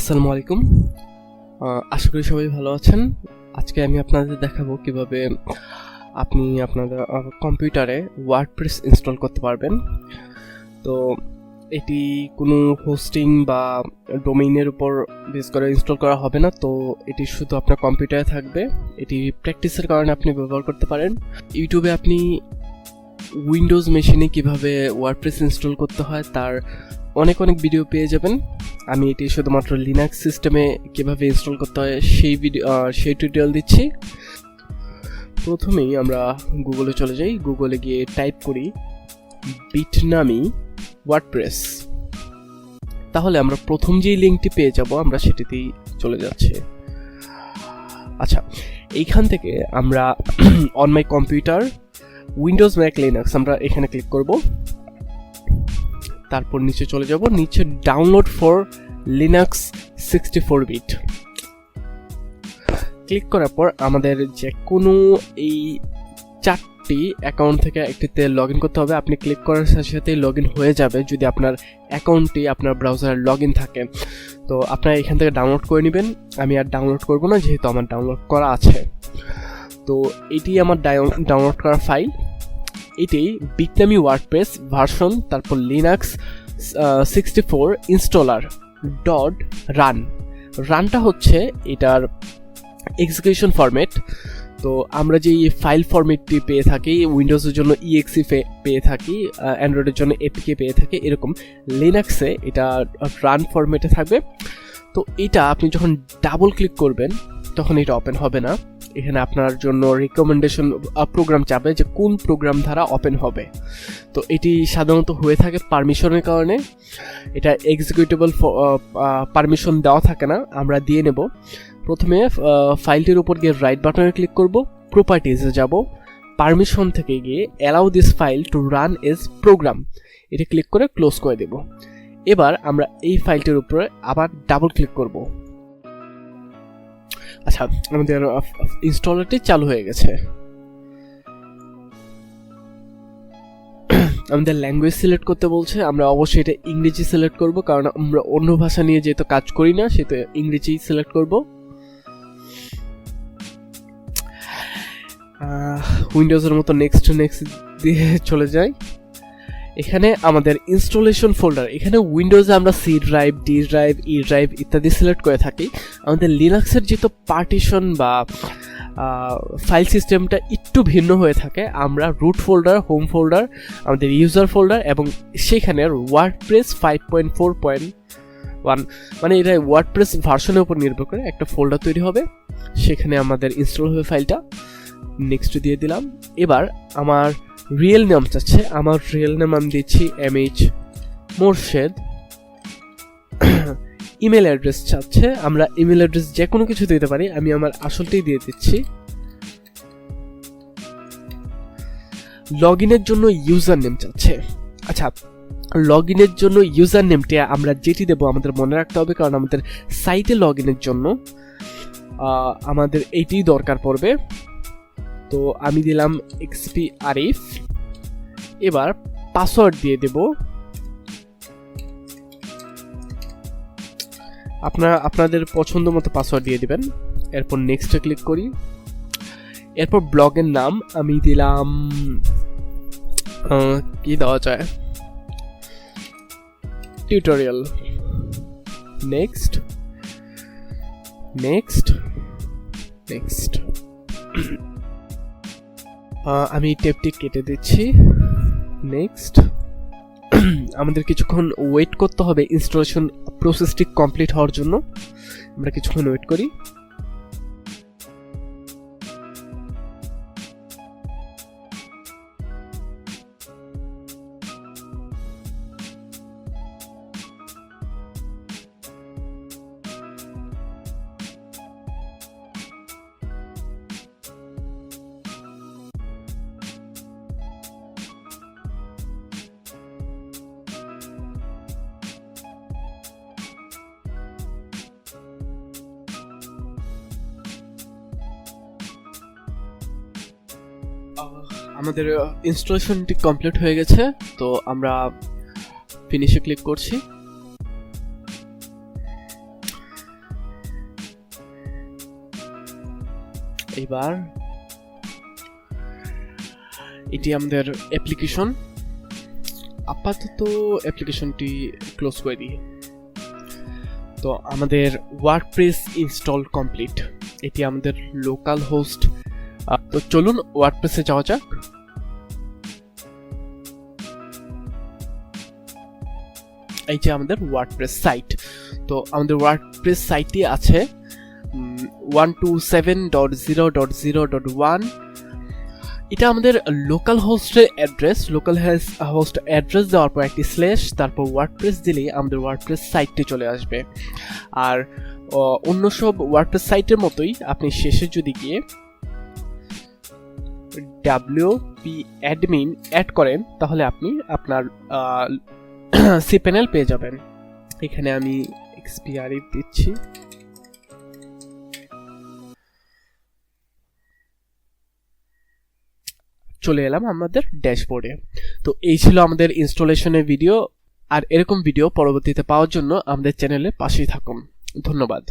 আসসালামু আলাইকুম। আশা করি সবাই ভালো আছেন। আজকে আমি আপনাদের দেখাবো কিভাবে আপনি আপনাদের কম্পিউটারে ওয়ার্ডপ্রেস ইনস্টল করতে পারবেন। তো এটি কোনো হোস্টিং বা ডোমেইনের উপর বেস করে ইনস্টল করা হবে না, তো এটি শুধু আপনার কম্পিউটারে থাকবে। এটি প্র্যাকটিসের কারণে আপনি ব্যবহার করতে পারেন। ইউটিউবে আপনি উইন্ডোজ মেশিনে কিভাবে ওয়ার্ডপ্রেস ইনস্টল করতে হয় তার অনেক ভিডিও পেয়ে যাবেন। আমি এটি শুধুমাত্র লিনাক্স সিস্টেমে কিভাবে ইনস্টল করতে হয় সেই টিউটোরিয়াল দিচ্ছি। প্রথমেই আমরা গুগলে চলে যাই। গুগলে গিয়ে টাইপ করি বিটনামি ওয়ার্ডপ্রেস, তাহলে আমরা প্রথম যেই লিঙ্কটি পেয়ে যাব আমরা সেটিতেই চলে যাচ্ছি। আচ্ছা, এইখান থেকে আমরা on my computer Windows Mac Linux আমরা এখানে ক্লিক করব। তারপর নিচে চলে যাব, নিচে download for Linux 64 bit click করার পর আমাদের যে কোনো এই 4টি অ্যাকাউন্ট থেকে একটিতে লগ ইন করতে হবে। আপনি ক্লিক করার সাথে সাথেই লগ ইন হয়ে যাবে যদি আপনার অ্যাকাউন্টটি আপনার ব্রাউজারে লগ ইন থাকে। তো আপনারা এখান থেকে ডাউনলোড করে নেবেন। আমি আর ডাউনলোড করব না, যেহেতু আমার ডাউনলোড করা আছে। তো এটি আমার ডাউনলোড করা ফাইল। এটি বিটনামি ওয়ার্ডপ্রেস ভার্সন, তারপর লিনাক্স 64 ইনস্টলার ডট রানটা হচ্ছে এটার এক্সিকিউশন ফরম্যাট। তো আমরা যে ফাইল ফরম্যাটটি পেয়ে থাকি, উইন্ডোজের জন্য EXE পেয়ে থাকি, অ্যান্ড্রয়েডের জন্য APK পেয়ে থাকি, এরকম লিনাক্সে এটা রান ফরম্যাটে থাকবে। তো এটা আপনি যখন ডাবল ক্লিক করবেন তখন এটা ওপেন হবে না। এখানে আপনার জন্য রিকমেন্ডেশন প্রোগ্রাম চাবে যে কোন প্রোগ্রাম দ্বারা ওপেন হবে। তো এটি সাধারণত হয়ে থাকে পারমিশনের কারণে। এটা এক্সিকিউটেবল পারমিশন দেওয়া থাকে না, আমরা দিয়ে নেব। প্রথমে ফাইলটির উপর গিয়ে রাইট বাটনে ক্লিক করব, প্রপার্টিজে যাব, পারমিশন থেকে গিয়ে allow this file to run as program এটা ক্লিক করে ক্লোজ করে দেব। এবার আমরা এই ফাইলটির উপরে আবার ডাবল ক্লিক করব। আচ্ছা, আমাদের ইনস্টলারটি চালু হয়ে গেছে। আমাদের ল্যাঙ্গুয়েজ সিলেক্ট করতে বলছে, আমরা অবশ্যই এটা ইংরেজি সিলেক্ট করব, কারণ আমরা অন্য ভাষা নিয়ে যেহেতু কাজ করি না সেহেতু ইংরেজি সিলেক্ট করব। উইন্ডোজের মতো নেক্সট দিয়ে চলে যাই। এখানে আমাদের ইনস্টলেশন ফোল্ডার, এখানে উইন্ডোজে আমরা C drive, D drive, E drive ইত্যাদি সিলেক্ট করে থাকি। আমাদের লিনাক্সের যেহেতু পার্টিশন বা ফাইল সিস্টেমটা একটু ভিন্ন হয়ে থাকে, আমরা রুট ফোল্ডার, হোম ফোল্ডার, আমাদের ইউজার ফোল্ডার এবং সেখানে ওয়ার্ডপ্রেস 5.4.1 মানে এটা ওয়ার্ডপ্রেস ভার্সনের উপর নির্ভর করে একটা ফোল্ডার তৈরি হবে, সেখানে আমাদের ইনস্টল হবে ফাইলটা। নেক্সট দিয়ে দিলাম। এবার আমার রিয়েল নেম চাচ্ছে, আমার রিয়েল নেম আমি দিচ্ছি MH মোরশেদ। ইমেল অ্যাড্রেস চাচ্ছে, আমরা ইমেল অ্যাড্রেস যে কোনো কিছু দিতে পারি, আমি আমার আসলটাই দিয়ে দিচ্ছি। লগ ইনের জন্য ইউজার নেম চাচ্ছে। আচ্ছা, লগ ইনের জন্য ইউজার নেমটি আমরা যেটি দেবো আমাদের মনে রাখতে হবে, কারণ আমাদের সাইটে লগ ইনের জন্য আমাদের এইটি দরকার পড়বে। তো আমি দিলাম XP আরিফ। এবার পাসওয়ার্ড দিয়ে দেব। আপনাদের পছন্দ মতো পাসওয়ার্ড দিয়ে দিবেন। এরপর নেক্সটে ক্লিক করি। এরপর ব্লগের নাম আমি দিলাম কি দেওয়া যায়, টিউটোরিয়াল। নেক্সট আমি টেপটি কেটে দিচ্ছি। নেক্সট আমাদের কিছুক্ষণ ওয়েট করতে হবে ইনস্টলেশন প্রসেসটি কমপ্লিট হওয়ার জন্য। আমরা কিছুক্ষণ ওয়েট করি। আমাদের ইনস্টলেশনটি কমপ্লিট হয়ে গেছে। তো আমরা ফিনিশে ক্লিক করছি। এবার এটি আমাদের অ্যাপ্লিকেশন, আপাতত অ্যাপ্লিকেশনটি ক্লোজ করে দিই। তো আমাদের ওয়ার্ডপ্রেস ইনস্টল কমপ্লিট, এটি আমাদের লোকাল হোস্ট। তো চলুন ওয়ার্ডপ্রেসে যাওয়া যাক। এই যে আমাদের ওয়ার্ডপ্রেস সাইট। তো আমাদের ওয়ার্ডপ্রেস সাইটটি আছে 127.0.0.1। এটা আমাদের লোকাল হোস্টের অ্যাড্রেস। লোকাল হোস্ট অ্যাড্রেস দেওয়ার পর একটি স্ল্যাশ, তারপর ওয়ার্ডপ্রেস দিলেই আমাদের ওয়ার্ডপ্রেস সাইটটি চলে আসবে। আর অন্য সব ওয়ার্ডপ্রেস সাইটের মতোই আপনি শেষে যদি গিয়ে wp-admin অ্যাড করেন তাহলে আপনি আপনার cPanel পেয়ে যাবেন। এখানে আমি এক্সপিআরই দিচ্ছি। চলে এলাম আমাদের ড্যাশবোর্ডে। তো এই ছিল আমাদের ইনস্টলেশনের ভিডিও। আর এরকম ভিডিও পরবর্তীতে পাওয়ার জন্য আমাদের চ্যানেলের পাশেই থাকুন। ধন্যবাদ।